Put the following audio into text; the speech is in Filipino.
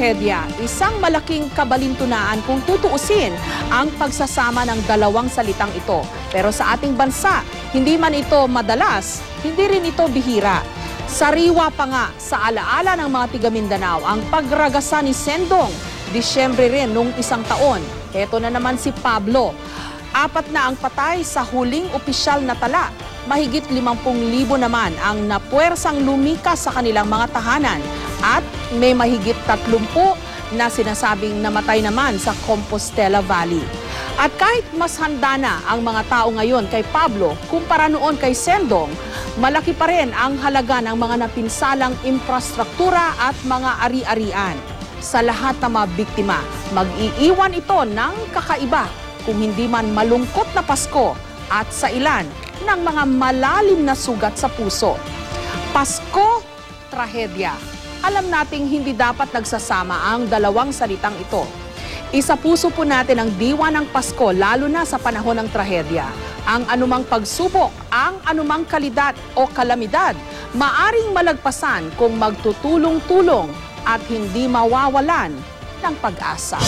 trahedya, isang malaking kabalintunaan kung tutuusin ang pagsasama ng dalawang salitang ito. Pero sa ating bansa, hindi man ito madalas, hindi rin ito bihira. Sariwa pa nga sa alaala ng mga tiga Mindanao ang pagragasa ni Sendong, Disyembre rin nung isang taon. Ito na naman si Pablo. 4 na ang patay sa huling opisyal na tala. Mahigit 50,000 naman ang napuwersang lumikas sa kanilang mga tahanan at may mahigit 30 na sinasabing namatay naman sa Compostela Valley. At kahit mas handa na ang mga tao ngayon kay Pablo kumpara noon kay Sendong, malaki pa rin ang halaga ng mga napinsalang infrastruktura at mga ari-arian. Sa lahat ng mga biktima, mag-iiwan ito ng kakaiba kung hindi man malungkot na Pasko at sa ilan ng mga malalim na sugat sa puso. Pasko, trahedya. Alam nating hindi dapat nagsasama ang dalawang salitang ito. Isa puso po natin ang diwa ng Pasko lalo na sa panahon ng trahedya. Ang anumang pagsubok, ang anumang kalidad o kalamidad, maaring malagpasan kung magtutulong-tulong at hindi mawawalan ng pag-asa.